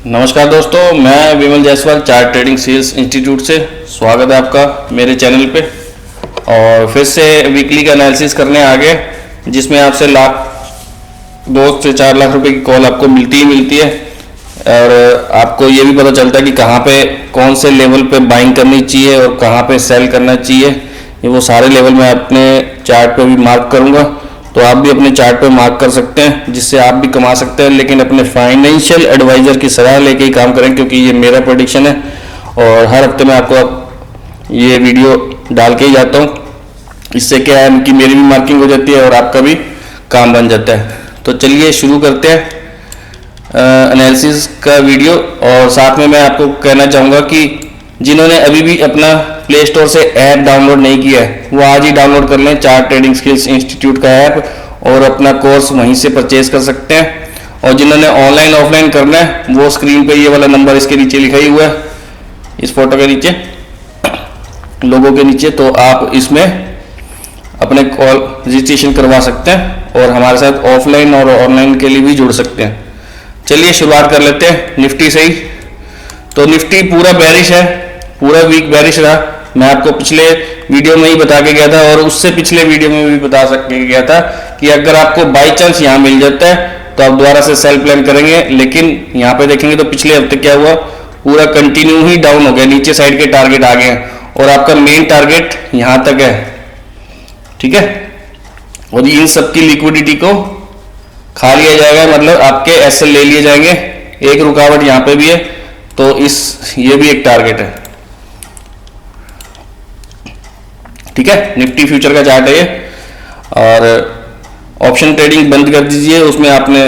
नमस्कार दोस्तों, मैं Vimal Jaiswal chart trading sales institute से स्वागत है आपका मेरे चैनल पे। और फिर से वीकली का एनालिसिस करने आ गए, जिसमें आपसे 2 से 4 लाख रुपए की कॉल आपको मिलती ही मिलती है। और आपको ये भी पता चलता है कि कहाँ पे कौन से लेवल पे बाइंग करनी चाहिए और कहाँ पे सेल करना चाहिए। ये वो सारे लेवल मैं अपने चार्ट पे भी मार्क करूँगा, तो आप भी अपने चार्ट पे मार्क कर सकते हैं, जिससे आप भी कमा सकते हैं। लेकिन अपने फाइनेंशियल एडवाइजर की सलाह लेके ही काम करें, क्योंकि ये मेरा प्रेडिक्शन है और हर हफ्ते मैं आपको ये वीडियो डाल के ही जाता हूँ। इससे क्या है कि मेरी भी मार्किंग हो जाती है और आपका भी काम बन जाता है। तो चलिए शुरू करते हैं एनालिसिस का वीडियो। और साथ में मैं आपको कहना चाहूँगा कि जिन्होंने अभी भी अपना प्ले स्टोर से ऐप डाउनलोड नहीं किया है, वो आज ही डाउनलोड कर लें चार्ट ट्रेडिंग स्किल्स इंस्टीट्यूट का ऐप, और अपना कोर्स वहीं से परचेज कर सकते हैं। और जिन्होंने ऑनलाइन ऑफलाइन करना है, वो स्क्रीन पे ये वाला नंबर इसके नीचे लिखा ही हुआ है, इस फोटो के नीचे, लोगों के नीचे। तो आप इसमें अपने कॉल रजिस्ट्रेशन करवा सकते हैं और हमारे साथ ऑफलाइन और ऑनलाइन के लिए भी जुड़ सकते हैं। चलिए शुरुआत कर लेते हैं निफ्टी से ही। तो निफ्टी पूरा बेरिश है, पूरा वीक बेरिश रहा। मैं आपको पिछले वीडियो में ही बता के गया था और उससे पिछले वीडियो में भी बता के गया था कि अगर आपको बाई चांस यहाँ मिल जाता है तो आप दोबारा से सेल प्लान करेंगे। लेकिन यहाँ पे देखेंगे तो पिछले हफ्ते क्या हुआ, पूरा कंटिन्यू ही डाउन हो गया, नीचे साइड के टारगेट आ गए हैं और आपका मेन टारगेट यहाँ तक है, ठीक है। और इन सबकी लिक्विडिटी को खा लिया जाएगा, मतलब आपके एसएल ले लिए जाएंगे। एक रुकावट यहाँ पे भी है, तो ये भी एक टारगेट है, ठीक है। निफ्टी फ्यूचर का चार्ट है ये। और ऑप्शन ट्रेडिंग बंद कर दीजिए, उसमें आपने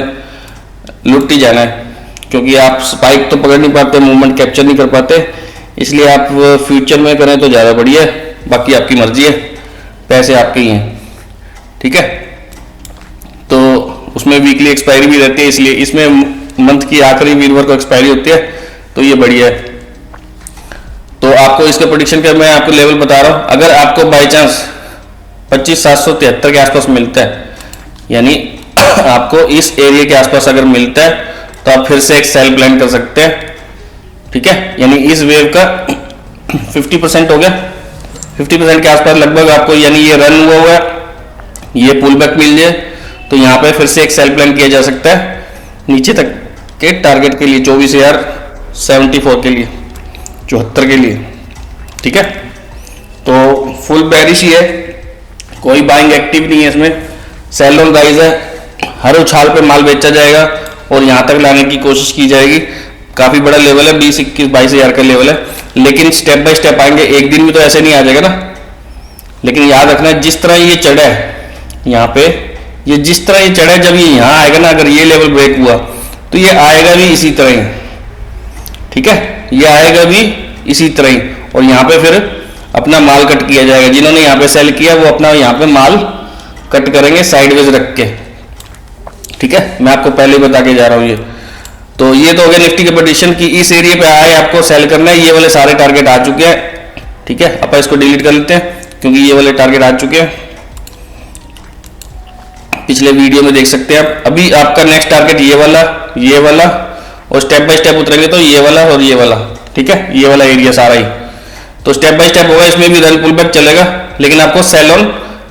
लुट ही जाना है, क्योंकि आप स्पाइक तो पकड़ नहीं पाते, मूवमेंट कैप्चर नहीं कर पाते। इसलिए आप फ्यूचर में करें तो ज़्यादा बढ़िया है, बाकी आपकी मर्जी है, पैसे आपके ही हैं, ठीक है। तो उसमें वीकली एक्सपायरी भी रहती है, इसलिए इसमें मंथ की आखिरी वीरवार को एक्सपायरी होती है, तो ये बढ़िया है। तो आपको इसका प्रेडिक्शन का मैं आपको लेवल बता रहा हूं। अगर आपको बाई चांस 25,773 के आसपास मिलता है, यानी आपको इस एरिया के आसपास अगर मिलता है, तो आप फिर से एक सेल प्लान कर सकते हैं, ठीक है। यानी इस वेव का 50% हो गया, 50% के आसपास लगभग आपको, यानी ये रन हुआ है, ये पुल बैक मिल जाए तो यहाँ पे फिर से एक सेल प्लान किया जा सकता है नीचे तक के टारगेट के लिए, 24,074 के लिए, 74 के लिए, ठीक है। तो फुल बेरिश ही है, कोई बाइंग एक्टिव नहीं है इसमें, सेल ऑन राइज है, हर उछाल पे माल बेचा जाएगा और यहाँ तक लाने की कोशिश की जाएगी। काफ़ी बड़ा लेवल है, 20-21-22 हज़ार का लेवल है, लेकिन स्टेप बाय स्टेप आएंगे। एक दिन में तो ऐसे नहीं आ जाएगा ना। लेकिन याद रखना है, जिस तरह ये चढ़ा है यहाँ पे, ये जिस तरह ये चढ़ा है, जब ये यहाँ आएगा ना, अगर ये लेवल ब्रेक हुआ तो ये आएगा भी इसी तरह ही, ठीक है। ये आएगा भी इसी तरह ही, और यहाँ पे फिर अपना माल कट किया जाएगा। जिन्होंने यहाँ पे सेल किया वो अपना यहाँ पे माल कट करेंगे साइडवेज रख के, ठीक है। मैं आपको पहले ही बता के जा रहा हूँ ये। तो ये तो हो गया निफ्टी के प्रेडिक्शन की इस एरिया पे आए आपको सेल करना है। ये वाले सारे टारगेट आ चुके हैं, ठीक है। अपन इसको डिलीट कर लेते हैं, क्योंकि ये वाले टारगेट आ चुके हैं, पिछले वीडियो में देख सकते हैं आप। अभी आपका नेक्स्ट टारगेट ये वाला, और स्टेप बाय स्टेप उतरेंगे तो ये वाला और ये वाला, ठीक है। ये वाला एरिया सारा ही, तो स्टेप बाय स्टेप होगा, इसमें भी रन पुल बैक चलेगा, लेकिन आपको सेल ऑन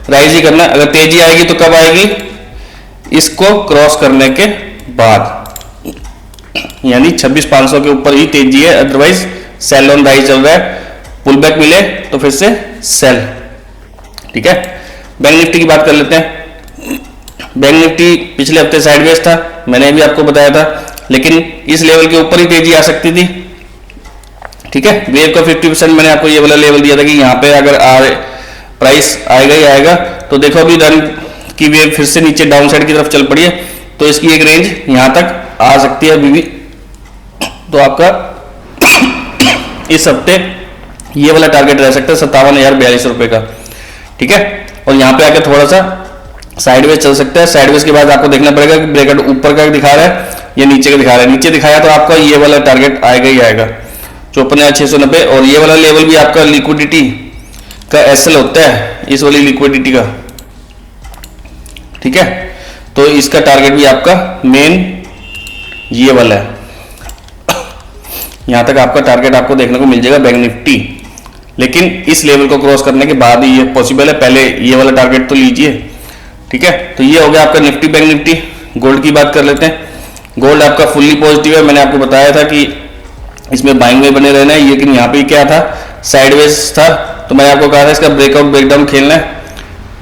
राइज ही करना है। अगर तेजी आएगी तो कब आएगी, इसको क्रॉस करने के बाद, यानी 26,500 के ऊपर ही तेजी है, अदरवाइज सेल ऑन राइज चल रहा है। पुल बैक मिले तो फिर से सेल, ठीक है। बैंक निफ्टी की बात कर लेते हैं। बैंक निफ्टी पिछले हफ्ते साइडवेज था, मैंने भी आपको बताया था, लेकिन इस लेवल के ऊपर ही तेजी आ सकती थी, ठीक है। वेव का 50% मैंने आपको ये वाला लेवल दिया था कि यहाँ पे अगर प्राइस आएगा ही आएगा। तो देखो अभी रन की वेव फिर से नीचे डाउन साइड की तरफ चल पड़ी है, तो इसकी एक रेंज यहाँ तक आ सकती है अभी भी। तो आपका इस हफ्ते ये वाला टारगेट रह सकता है 57,042 रुपए का, ठीक है। और यहाँ पे आकर थोड़ा सा साइडवेज चल सकता है। साइडवेज के बाद आपको देखना पड़ेगा कि ब्रेकआउट ऊपर का दिखा रहा है या नीचे का दिखा रहा है। नीचे दिखाया तो आपका ये वाला टारगेट आएगा ही आएगा, 54,690। और ये वाला लेवल भी आपका लिक्विडिटी का एसएल होता है, इस वाली लिक्विडिटी का, ठीक है। तो इसका टारगेट भी आपका मेन ये वाला है, यहाँ तक आपका टारगेट आपको देखने को मिल जाएगा बैंक निफ्टी। लेकिन इस लेवल को क्रॉस करने के बाद ही ये पॉसिबल है, पहले ये वाला टारगेट तो लीजिए। ठीक है, तो ये हो गया आपका निफ्टी बैंक निफ्टी। गोल्ड की बात कर लेते हैं। गोल्ड आपका फुल्ली पॉजिटिव है। मैंने आपको बताया था कि इसमें बाइंग में बने रहना है, लेकिन यहाँ पे क्या था, साइडवेज था। तो मैंने आपको कहा था इसका ब्रेकआउट ब्रेकडाउन खेलना है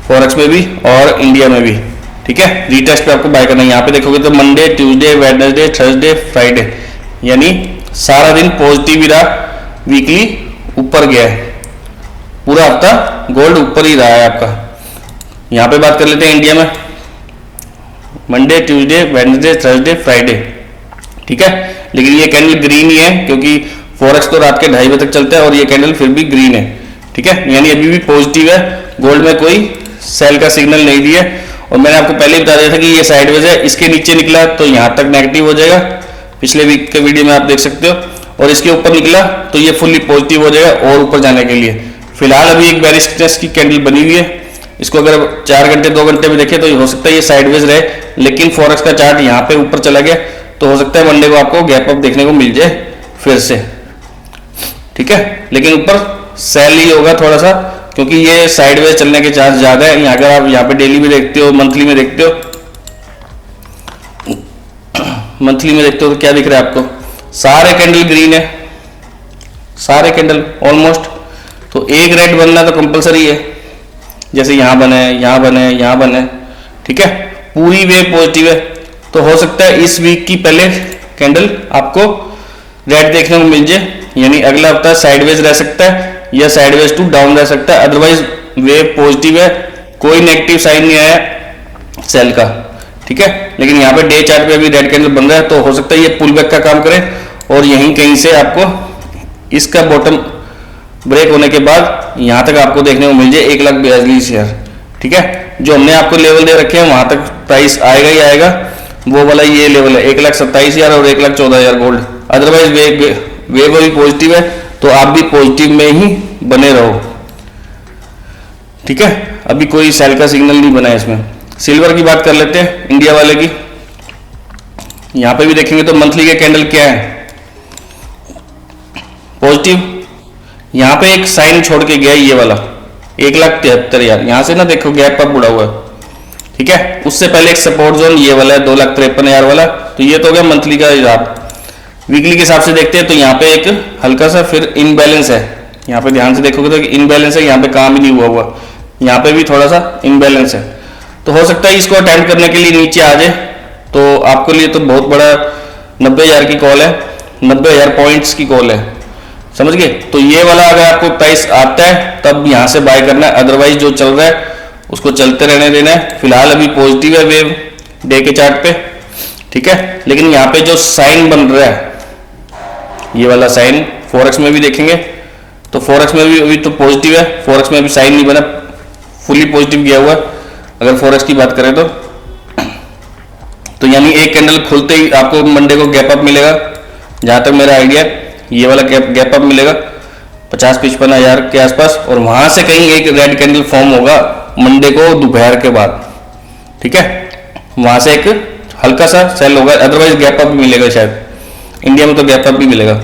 फॉरेक्स में भी और इंडिया में भी। ठीक है, रीटेस्ट पे आपको बाय करना है। यहाँ पे देखोगे तो Monday, Tuesday, Wednesday, Thursday, Friday, यानी सारा दिन पॉजिटिव ही रहा, वीकली ऊपर गया है, पूरा हफ्ता गोल्ड ऊपर ही रहा है आपका। यहाँ पे बात कर लेते हैं इंडिया में, Monday, Tuesday, Wednesday, Thursday, Friday. ठीक है, लेकिन ये कैंडल ग्रीन ही है क्योंकि फॉरेक्स तो रात के 2:30 बजे तक चलता है और ये कैंडल फिर भी ग्रीन है। ठीक है, यानी अभी भी पॉजिटिव है, गोल्ड में कोई सेल का सिग्नल नहीं दिया। और मैंने आपको पहले ही बता दिया था कि ये साइडवेज है, इसके नीचे निकला तो यहाँ तक नेगेटिव हो जाएगा, पिछले वीक के वीडियो में आप देख सकते हो, और इसके ऊपर निकला तो ये फुल्ली पॉजिटिव हो जाएगा और ऊपर जाने के लिए। फिलहाल अभी एक बेरिस्टर्स की कैंडल बनी हुई है, इसको अगर 4 घंटे 2 घंटे में देखें तो हो सकता है ये साइडवेज रहे, लेकिन फॉरेक्स का चार्ट यहाँ पे ऊपर चला गया तो हो सकता है मंडे को आपको गैप अप देखने को मिल जाए फिर से। ठीक है, लेकिन ऊपर सेल ही होगा थोड़ा सा, क्योंकि ये साइडवेज चलने के चांस ज्यादा है। अगर आप यहाँ पे डेली में देखते हो, मंथली में देखते हो, मंथली में देखते हो तो क्या दिख रहा है आपको, सारे कैंडल ग्रीन है, सारे कैंडल ऑलमोस्ट। तो एक रेड बनना तो कंपलसरी है, जैसे यहाँ बने, यहाँ बने, यहाँ बने। ठीक है, पूरी वे पॉजिटिव है, तो हो सकता है इस वीक की पहले कैंडल आपको रेड देखने को मिल जाए, यानी अगला हफ्ता साइडवेज रह सकता है या साइडवेज टू डाउन रह सकता है। अदरवाइज वे पॉजिटिव है, कोई नेगेटिव साइन नहीं आया सेल का। ठीक है, लेकिन यहाँ पे डे चार्ट पे अभी रेड कैंडल बन रहा है, तो हो सकता है ये पुल बैक का काम करे और यहीं कहीं से आपको इसका बॉटम ब्रेक होने के बाद यहाँ तक आपको देखने को मिल जाए 1,42,000। ठीक है, जो हमने आपको लेवल दे रखे हैं वहां तक प्राइस आएगा ही आएगा, वो वाला ये लेवल है 1,27,000 और 1,14,000 गोल्ड। अदरवाइज वे भी पॉजिटिव है, तो आप भी पॉजिटिव में ही बने रहो। ठीक है, अभी कोई सेल का सिग्नल नहीं बना है इसमें। सिल्वर की बात कर लेते हैं, इंडिया वाले की। यहां पे भी देखेंगे तो मंथली के कैंडल क्या है, पॉजिटिव। यहां पे एक साइन छोड़ के गया ये वाला 1,73,000, यहां से ना देखो गैप अप बुढ़ा हुआ है। ठीक है, उससे पहले एक सपोर्ट जोन ये वाला है 2,53,000 वाला, तो ये तो हो गया मंथली का हिसाब। वीकली के हिसाब से देखते हैं तो यहाँ पे एक हल्का सा फिर इनबैलेंस है, यहाँ पे ध्यान से देखोगे तो इनबैलेंस है, यहाँ पे काम ही नहीं हुआ, यहाँ पे भी थोड़ा सा इनबैलेंस है। तो हो सकता है इसको अटेम्प्ट करने के लिए नीचे आ जाए, तो आपके लिए तो बहुत बड़ा 90,000 की कॉल है, 90,000 पॉइंट्स की कॉल है, समझ गए। तो ये वाला अगर आपको प्राइस आता है तब यहाँ से बाय करना है, अदरवाइज जो चल रहा है उसको चलते रहने देना है। फिलहाल अभी पॉजिटिव है वेव डे के चार्ट पे। ठीक है, लेकिन यहाँ पे जो साइन बन रहा है, ये वाला साइन फॉरेक्स में भी देखेंगे तो फॉरेक्स में भी अभी तो पॉजिटिव है, फॉरेक्स में भी साइन नहीं बना, फुली पॉजिटिव गया हुआ अगर फॉरेक्स की बात करें तो यानी एक कैंडल खुलते ही आपको मंडे को गैप अप मिलेगा, जहां तक मेरा आइडिया ये वाला गैप अप मिलेगा 50-55 हज़ार के आसपास, और वहां से कहीं एक रेड कैंडल फॉर्म होगा मंडे को दोपहर के बाद। ठीक है, वहां से एक हल्का सा सेल होगा, अदरवाइज गैप अप मिलेगा शायद। इंडिया में तो गैप अप भी मिलेगा।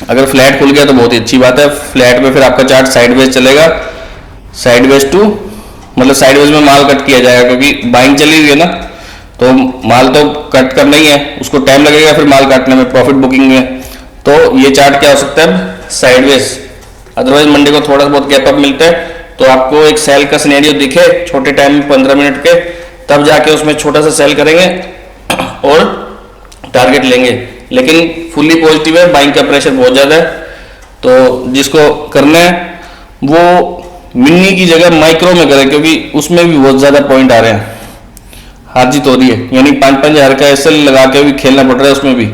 अगर फ्लैट खुल गया तो बहुत ही अच्छी बात है, फ्लैट में फिर आपका चार्ट साइडवेज चलेगा, साइडवेज टू मतलब साइडवेज में माल कट किया जाएगा, क्योंकि बाइंग चली हुई है ना, तो माल तो कट करना ही है, उसको टाइम लगेगा फिर माल काटने में, प्रॉफिट बुकिंग में। तो ये चार्ट क्या हो सकता है, साइडवेज। अदरवाइज मंडे को थोड़ा बहुत गैप अप मिलता है तो आपको एक सेल का सिनेरियो दिखे छोटे टाइम में 15 मिनट के, तब जाके उसमें छोटा सा सेल करेंगे और टारगेट लेंगे। लेकिन फुल्ली पॉजिटिव है, बाइंग का प्रेशर बहुत ज्यादा है, तो जिसको करना है वो मिनी की जगह माइक्रो में करें, क्योंकि उसमें भी बहुत ज्यादा पॉइंट आ रहे हैं, हार जीत हो रही है। यानी 5-5 हज़ार का एसएल लगा के भी खेलना पड़ रहा है उसमें भी,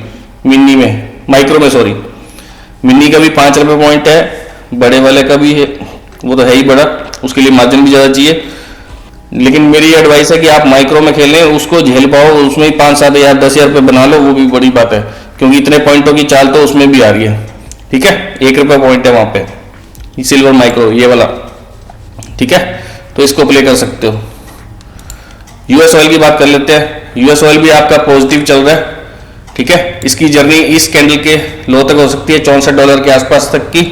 मिनी में, माइक्रो में सॉरी। मिनी का भी 5 रुपए पॉइंट है, बड़े वाले का भी है, वो तो है ही बड़ा, उसके लिए मार्जिन भी ज्यादा चाहिए। लेकिन मेरी एडवाइस है कि आप माइक्रो में खेलें, उसको झेल पाओ, उसमें ही 5-7 हज़ार 10 हज़ार रुपये बना लो, वो भी बड़ी बात है, क्योंकि इतने पॉइंटों की चाल तो उसमें भी आ रही है। ठीक है, 1 रुपया पॉइंट है वहां पे सिल्वर माइक्रो ये वाला। ठीक है, तो इसको प्ले कर सकते हो। यूएस ऑयल की बात कर लेते हैं। यूएस ऑयल भी आपका पॉजिटिव चल रहा है। ठीक है, इसकी जर्नी इस कैंडल के लो तक हो सकती है $64 के आसपास तक की,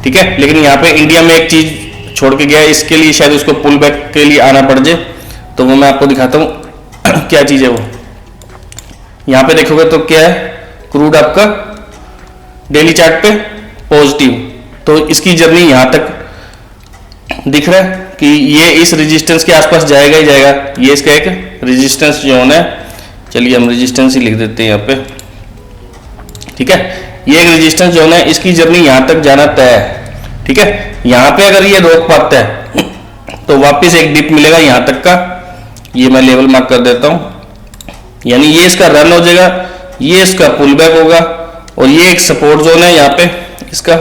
ठीक है। लेकिन यहाँ पे इंडिया में एक चीज छोड़ के गया है, इसके लिए शायद उसको पुल बैक के लिए आना पड़ जाए, तो वो मैं आपको दिखाता हूँ क्या चीज है वो। यहाँ पे देखोगे तो क्या है, क्रूड आपका डेली चार्ट पे पॉजिटिव, तो इसकी जर्नी यहाँ तक दिख रहा है कि ये इस रेजिस्टेंस के आसपास जाएगा ही जाएगा। ये इसका एक रेजिस्टेंस जोन है, चलिए हम रेजिस्टेंस ही लिख देते हैं यहाँ पे, ठीक है। ये एक रेजिस्टेंस जोन है, इसकी जर्नी यहाँ तक जाना तय है, ठीक है। यहाँ पे अगर ये रोक पाता है तो वापस एक डिप मिलेगा यहाँ तक का, ये मैं लेवल मार्क कर देता हूँ, यानी ये इसका रन हो जाएगा, ये इसका पुल बैक होगा, और ये एक सपोर्ट जोन है यहाँ पे इसका,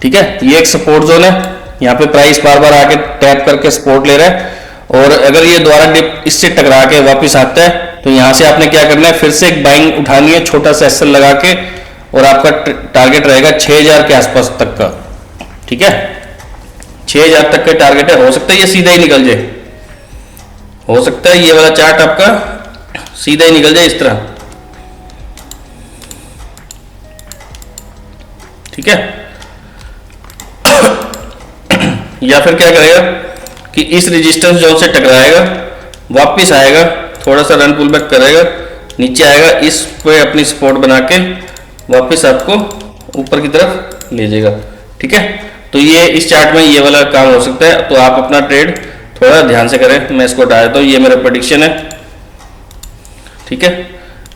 ठीक है। ये एक सपोर्ट जोन है, यहाँ पे प्राइस बार बार आके टैप करके सपोर्ट ले रहा है, और अगर ये दोबारा डिप इससे टकरा के वापस आता है तो यहाँ से आपने क्या करना है, फिर से एक बाइंग उठानी है छोटा सा एसएल लगा के, और आपका टारगेट रहेगा 6000 के आसपास तक का, ठीक है। 6000 तक का टारगेट है, हो सकता है ये सीधा ही निकल जाए, हो सकता है ये वाला चार्ट आपका सीधा ही निकल जाए इस तरह, ठीक है। या फिर क्या करेगा कि इस रेजिस्टेंस जोन से टकराएगा, वापस आएगा, थोड़ा सा रन पुल बैक करेगा, नीचे आएगा, इस पे अपनी सपोर्ट बना के वापस आपको ऊपर की तरफ ले जाएगा, ठीक है। तो ये इस चार्ट में ये वाला काम हो सकता है, तो आप अपना ट्रेड थोड़ा ध्यान से करें। मैं इसको हटा देता हूँ, ये मेरा प्रेडिक्शन है, ठीक है।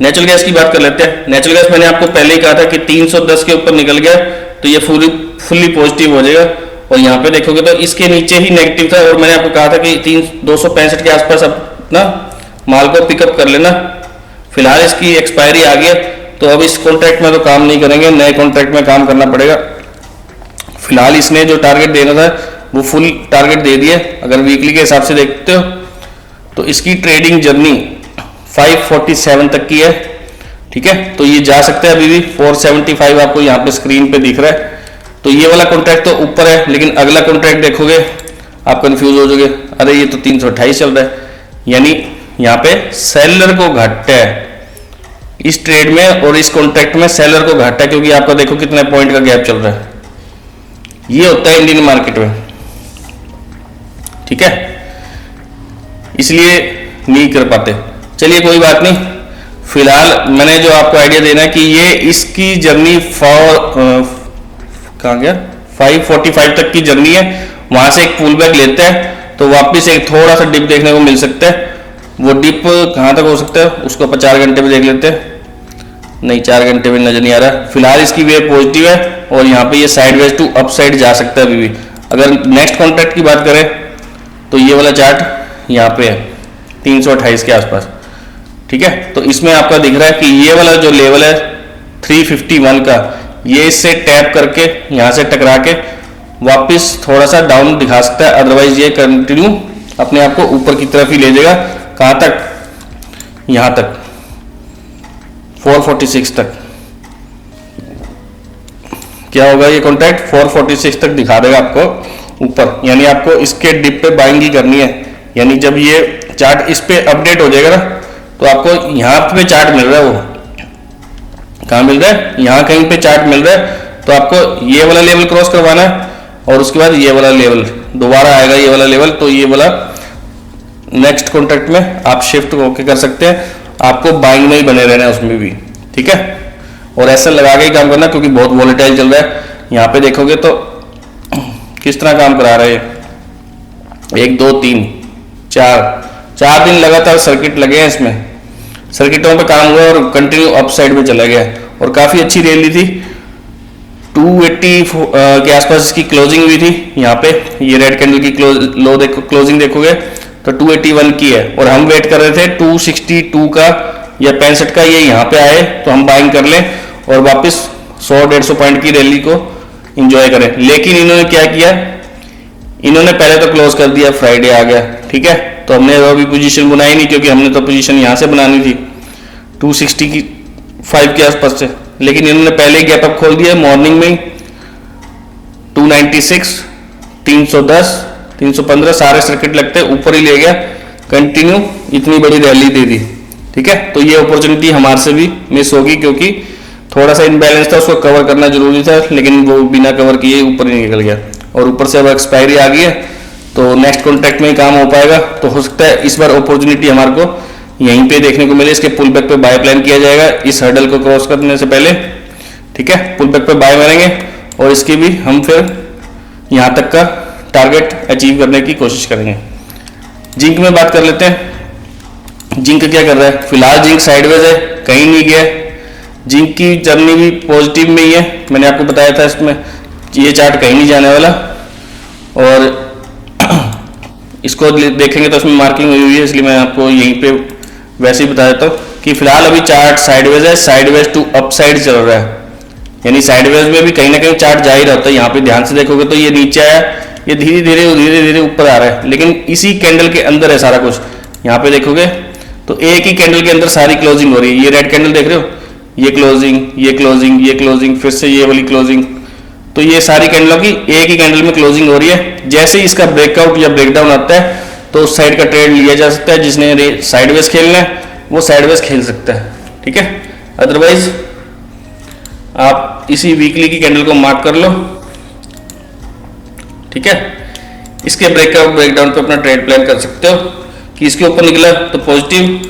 नेचुरल गैस की बात कर लेते हैं। नेचुरल गैस मैंने आपको पहले ही कहा था कि 310 के ऊपर निकल गया तो ये फुल्ली पॉजिटिव हो जाएगा, और यहाँ पे देखोगे तो इसके नीचे ही नेगेटिव था, और मैंने आपको कहा था कि 265 के आसपास अपना माल को पिकअप कर लेना। फिलहाल इसकी एक्सपायरी आ गई है, तो अब इस कॉन्ट्रैक्ट में तो काम नहीं करेंगे, नए कॉन्ट्रैक्ट में काम करना पड़ेगा। फिलहाल इसने जो टारगेट देना था वो फुल टारगेट दे दिए। अगर वीकली के हिसाब से देखते हो तो इसकी ट्रेडिंग जर्नी 547 तक की है, ठीक है। तो ये जा सकता है अभी भी, 475 आपको यहाँ पे स्क्रीन पे दिख रहा है। तो ये वाला कॉन्ट्रैक्ट तो ऊपर है, लेकिन अगला कॉन्ट्रैक्ट देखोगे आप कंफ्यूज हो जाओगे, अरे ये तो 328 चल रहा है, यानी यहाँ पे सेलर को घाटा है इस ट्रेड में, और इस कॉन्ट्रैक्ट में सेलर को घाटा है, क्योंकि आपका देखो कितने पॉइंट का गैप चल रहा है। ये होता है इंडियन मार्केट में, ठीक है, इसलिए नहीं कर पाते। चलिए कोई बात नहीं, फिलहाल मैंने जो आपको आइडिया देना है कि ये इसकी जर्नी कहाँ गया 545 तक की जर्नी है, वहां से एक पुल बैक लेता है तो वापस एक थोड़ा सा डिप देखने को मिल सकता है। वो डिप कहाँ तक हो सकता है उसको अपन 4 घंटे में देख लेते हैं, नहीं 4 घंटे में नजर नहीं आ रहा। फिलहाल इसकी वेव पॉजिटिव है, और यहाँ पे ये साइडवेज टू अपसाइड जा सकता है अभी भी। अगर नेक्स्ट कॉन्ट्रैक्ट की बात करें तो ये वाला चार्ट यहाँ पे है 328 के आसपास, ठीक है। तो इसमें आपका दिख रहा है कि ये वाला जो लेवल है 351 का, ये इससे टैप करके यहाँ से टकरा के वापस थोड़ा सा डाउन दिखा सकता है, अदरवाइज ये कंटिन्यू अपने आप को ऊपर की तरफ ही ले जाएगा। कहाँ तक, यहाँ तक 446 तक। क्या होगा ये कॉन्ट्रैक्ट 446 तक दिखा देगा आपको ऊपर, यानी आपको इसके डिप पे बाइंग ही करनी है। यानी जब ये चार्ट इस पे अपडेट हो जाएगा ना, तो आपको यहाँ पे चार्ट मिल रहा है, वो कहाँ मिल रहा है, यहाँ कहीं पे चार्ट मिल रहा है, तो आपको ये वाला लेवल क्रॉस करवाना है, और उसके बाद ये वाला लेवल दोबारा आएगा, ये वाला लेवल। तो ये वाला नेक्स्ट कॉन्ट्रैक्ट में आप शिफ्ट होके कर सकते हैं, आपको बाइंग में ही बने रहना है उसमें भी, ठीक है। और ऐसा लगा के ही काम करना, क्योंकि बहुत वॉलेटाइल चल रहा है। यहाँ पे देखोगे तो किस तरह काम करा रहे हैं, 1 2 3 4 दिन लगातार सर्किट लगे हैं, इसमें सर्किटों पे काम हुआ और कंटिन्यू अप साइड में चला गया, और काफी अच्छी रैली थी। 280 के आसपास इसकी क्लोजिंग हुई थी। यहाँ पे ये रेड कैंडल की लो देखो, क्लोजिंग देखोगे तो 281 की है, और हम वेट कर रहे थे 262 का या 65 का, ये यहाँ पे आए तो हम बाइंग कर लें और वापस 100-150 पॉइंट की रैली को एंजॉय करें। लेकिन इन्होंने क्या किया, इन्होंने पहले तो क्लोज कर दिया, फ्राइडे आ गया, ठीक है। तो हमने अभी पोजीशन बनाई नहीं, क्योंकि हमने तो पोजीशन यहाँ से बनानी थी 265 के आसपास से, लेकिन इन्होंने पहले ही गैप अप खोल दिया मॉर्निंग में। 296 310 315 सारे सर्किट लगते ऊपर ही ले गया, कंटिन्यू इतनी बड़ी रैली दे दी, ठीक है। तो ये अपॉर्चुनिटी हमारे से भी मिस होगी, क्योंकि थोड़ा सा इनबैलेंस था, उसको कवर करना जरूरी था, लेकिन वो बिना कवर किए ऊपर ही निकल गया। और ऊपर से अब एक्सपायरी आ गई है, तो नेक्स्ट कॉन्ट्रैक्ट में ही काम हो पाएगा। तो हो सकता है इस बार अपॉर्चुनिटी हमारे को यहीं पे देखने को मिले। इसके पुल बैक पे बाय प्लान किया जाएगा इस हर्डल को क्रॉस करने से पहले, ठीक है। पुल बैक पे बाय मारेंगे और इसकी भी हम फिर यहाँ तक का टारगेट अचीव करने की कोशिश करेंगे। जिंक में बात कर लेते हैं। जिंक क्या कर रहा है? फिलहाल जिंक साइडवेज है, कहीं नहीं गया। जिंक की जर्नी भी पॉजिटिव में ही है, मैंने आपको बताया था इसमें ये चार्ट कहीं नहीं जाने वाला। और इसको देखेंगे तो इसमें मार्किंग हुई हुई है, इसलिए मैं आपको यहीं पे वैसे ही बता देता हूँ कि फिलहाल अभी चार्ट साइडवेज है, साइडवेज टू अपसाइड चल रहा है, यानी साइडवेज में भी कहीं ना कहीं चार्ट जा ही रहता है। यहाँ पे ध्यान से देखोगे तो ये नीचे आया, ये धीरे धीरे ऊपर आ रहा है, लेकिन इसी कैंडल के अंदर है सारा कुछ। यहाँ पे देखोगे तो एक ही कैंडल के अंदर सारी क्लोजिंग हो रही है। ये रेड कैंडल देख रहे हो, ये क्लोजिंग, ये क्लोजिंग, ये क्लोजिंग, फिर से ये वाली क्लोजिंग। तो ये सारी कैंडलों की एक ही कैंडल में क्लोजिंग हो रही है। जैसे ही इसका ब्रेकआउट या ब्रेकडाउन आता है तो उस साइड का ट्रेड लिया जा सकता है। जिसने साइडवेज खेलना है वो साइडवेज खेल सकता है, ठीक है। अदरवाइज आप इसी वीकली की कैंडल को मार्क कर लो, ठीक है। इसके ब्रेकआउट ब्रेकडाउन पे अपना ट्रेड प्लान कर सकते हो कि इसके ऊपर निकला तो पॉजिटिव,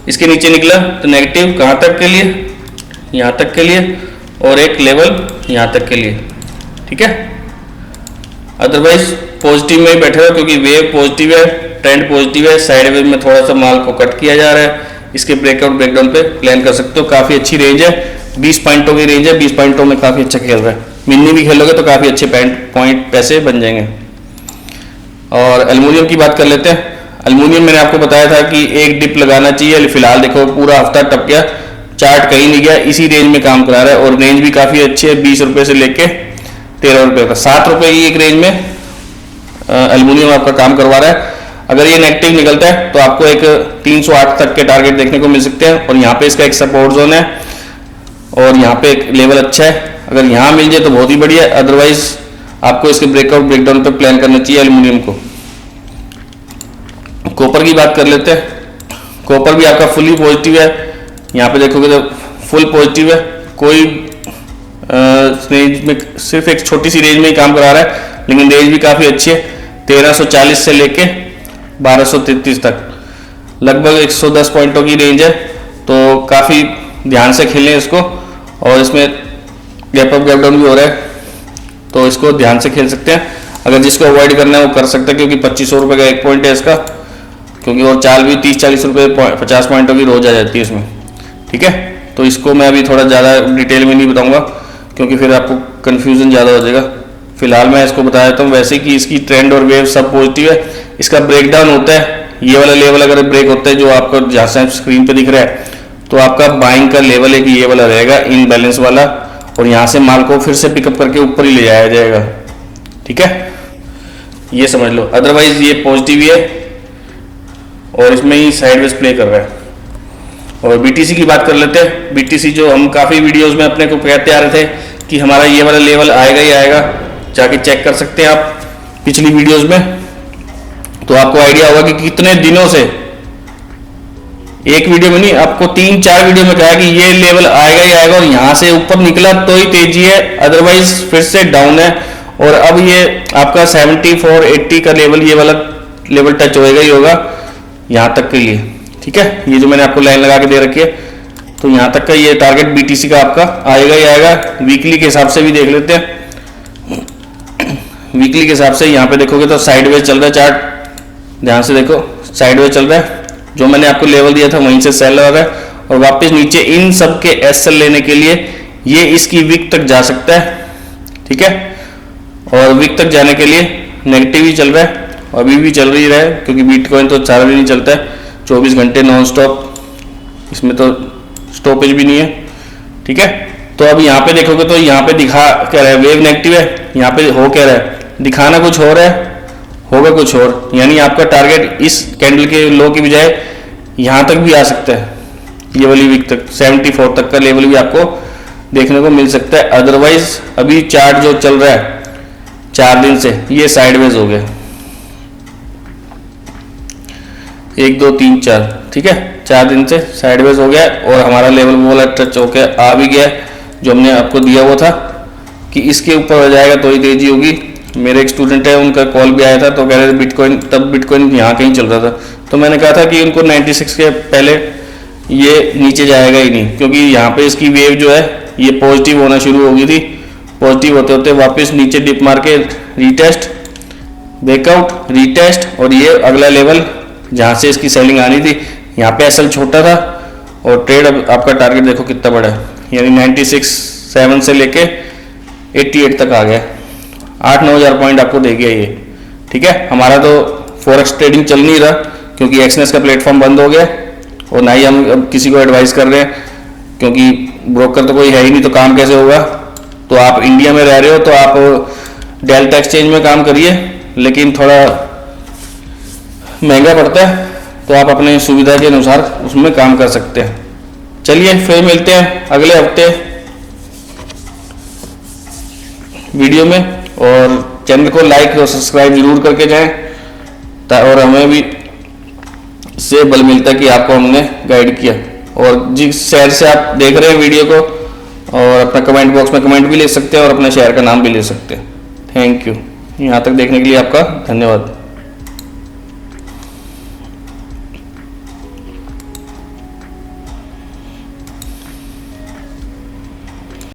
इसके नीचे निकला तो नेगेटिव। कहाँ तक के लिए? यहाँ तक के लिए, और एक लेवल यहाँ तक के लिए, ठीक है। अदरवाइज पॉजिटिव में ही बैठे रहो, क्योंकि वेव पॉजिटिव है, ट्रेंड पॉजिटिव है। साइडवेज में थोड़ा सा माल को कट किया जा रहा है। इसके ब्रेकआउट ब्रेकडाउन पे प्लान कर सकते हो। काफ़ी अच्छी रेंज है, 20 पॉइंटों की रेंज है। 20 पॉइंटों में काफ़ी अच्छा खेल रहा है। मिनी भी खेलोगे तो काफ़ी अच्छे पॉइंट पैसे बन जाएंगे। और एल्युमिनियम की बात कर लेते हैं। एल्युमिनियम मैंने आपको बताया था कि एक डिप लगाना चाहिए। फिलहाल देखो पूरा हफ्ता टप गया, चार्ट कहीं नहीं गया, इसी रेंज में काम करा रहा है। और रेंज भी काफ़ी अच्छी है, 20 रुपये से लेके 13 रुपये का, 7 रुपये की एक रेंज में एल्युमिनियम आपका काम करवा रहा है। अगर ये नेगेटिव निकलता है तो आपको एक 308 तक के टारगेट देखने को मिल सकते हैं। और यहाँ पे इसका एक सपोर्ट जोन है, और यहाँ पे एक लेवल अच्छा है। अगर यहाँ मिल जाए तो बहुत ही बढ़िया, अदरवाइज आपको इसके ब्रेकआउट ब्रेकडाउन पे प्लान करना चाहिए एल्युमिनियम को। कॉपर की बात कर लेते हैं। कॉपर भी आपका फुली पॉजिटिव है। यहाँ पे देखोगे तो फुल पॉजिटिव है, कोई रेंज में सिर्फ एक छोटी सी रेंज में ही काम करा रहा है, लेकिन रेंज भी काफ़ी अच्छी है। 1340 से लेके 1233 तक, लगभग 110 पॉइंटों की रेंज है। तो काफ़ी ध्यान से खेलें इसको। और इसमें गैप अप गैप डाउन भी हो रहा है, तो इसको ध्यान से खेल सकते हैं। अगर जिसको अवॉइड करना है वो कर सकता है, क्योंकि 2500 रुपये का एक पॉइंट है इसका, क्योंकि और चाल भी 30-40 रुपये 50 पॉइंटों की रोज आ जाती है इसमें, ठीक है। तो इसको मैं अभी थोड़ा ज़्यादा डिटेल में नहीं बताऊंगा, क्योंकि फिर आपको कन्फ्यूजन ज़्यादा हो जाएगा। फिलहाल मैं इसको बता देता हूँ वैसे कि इसकी ट्रेंड और वेव सब पॉजिटिव है। इसका ब्रेकडाउन होता है, ये वाला लेवल अगर ब्रेक होता है जो आपको जहाँ से स्क्रीन पे दिख रहा है, तो आपका बाइंग का लेवल एक ये वाला रहेगा, इन बैलेंस वाला। और यहाँ से माल को फिर से पिकअप करके ऊपर ही ले जाया जाएगा, ठीक है, ये समझ लो। अदरवाइज ये पॉजिटिव ही है और इसमें ही साइडवेज प्ले कर रहा है। और बीटीसी की बात कर लेते हैं। बीटीसी जो हम काफ़ी वीडियोस में अपने को कहते आ रहे थे कि हमारा ये वाला लेवल आएगा ही आएगा, जाके चेक कर सकते हैं आप पिछली वीडियोस में, तो आपको आइडिया होगा कि कितने दिनों से, एक वीडियो में नहीं, आपको 3-4 वीडियो में कहा कि ये लेवल आएगा ही आएगा, और यहाँ से ऊपर निकला तो ही तेजी है, अदरवाइज फिर से डाउन है। और अब ये आपका 74-80 का लेवल, ये वाला लेवल टच होएगा ही होगा यहाँ तक के लिए, ठीक है। ये जो मैंने आपको लाइन लगा के दे रखी है, तो यहाँ तक का ये टारगेट बीटीसी का आपका आएगा ही आएगा। वीकली के हिसाब से भी देख लेते हैं। वीकली के हिसाब से यहाँ पे देखोगे तो साइडवेज चल रहा है चार्ट, ध्यान से देखो, साइडवेज चल रहा है। जो मैंने आपको लेवल दिया था वहीं से सेल हो रहा है, और वापस नीचे इन सब के एसएल लेने के लिए ये इसकी वीक तक जा सकता है, ठीक है। और वीक तक जाने के लिए नेगेटिव ही चल रहा है, अभी भी चल रही है, क्योंकि बिटकॉइन तो सारा दिन ही चलता है, 24 घंटे नॉन स्टॉप, इसमें तो स्टॉपेज भी नहीं है, ठीक है। तो अब यहाँ पे देखोगे तो यहाँ पे दिखा कह रहा है वेव नेगेटिव है, यहाँ पे हो कह रहा है, दिखाना कुछ और है, होगा कुछ और। यानी आपका टारगेट इस कैंडल के लो की बजाय यहाँ तक भी आ सकता है, ये वाली वीक तक 74 तक का लेवल भी आपको देखने को मिल सकता है। अदरवाइज अभी चार्ट जो चल रहा है 4 दिन से, ये साइडवेज हो गया, 1 2 3 4, ठीक है। 4 दिन से साइडवेज हो गया और हमारा लेवल वो वाला टच होकर आ भी गया, जो हमने आपको दिया हुआ था कि इसके ऊपर हो जाएगा तो ही तेजी होगी। मेरे एक स्टूडेंट है, उनका कॉल भी आया था, तो कह रहे थे बिटकॉइन, तब बिटकॉइन यहाँ कहीं चल रहा था, तो मैंने कहा था कि उनको 96 के पहले ये नीचे जाएगा ही नहीं, क्योंकि यहाँ पे इसकी वेव जो है ये पॉजिटिव होना शुरू हो गई थी। पॉजिटिव होते होते वापस नीचे डिप मार के रीटेस्ट, ब्रेकआउट, रीटेस्ट, और ये अगला लेवल जहाँ से इसकी सेलिंग आनी थी। यहाँ पे एसएल छोटा था और ट्रेड अब आपका टारगेट देखो कितना बड़ा है, यानी 96.7 से लेके 88 तक आ गया। 8-9 हज़ार पॉइंट आपको दे गया ये, ठीक है। हमारा तो फॉरेक्स ट्रेडिंग चल नहीं रहा क्योंकि एक्सनेस का प्लेटफॉर्म बंद हो गया, और ना ही हम अब किसी को एडवाइस कर रहे हैं, क्योंकि ब्रोकर तो कोई है ही नहीं, तो काम कैसे होगा। तो आप इंडिया में रह रहे हो तो आप डेल्टा एक्सचेंज में काम करिए, लेकिन थोड़ा महंगा पड़ता है, तो आप अपने सुविधा के अनुसार उसमें काम कर सकते हैं। चलिए फिर मिलते हैं अगले हफ्ते वीडियो में, और चैनल को लाइक और सब्सक्राइब जरूर करके जाएं, और हमें भी से बल मिलता है कि आपको हमने गाइड किया। और जिस शहर से आप देख रहे हैं वीडियो को, और अपना कमेंट बॉक्स में कमेंट भी ले सकते हैं और अपने शहर का नाम भी ले सकते हैं। थैंक यू, यहाँ तक देखने के लिए आपका धन्यवाद।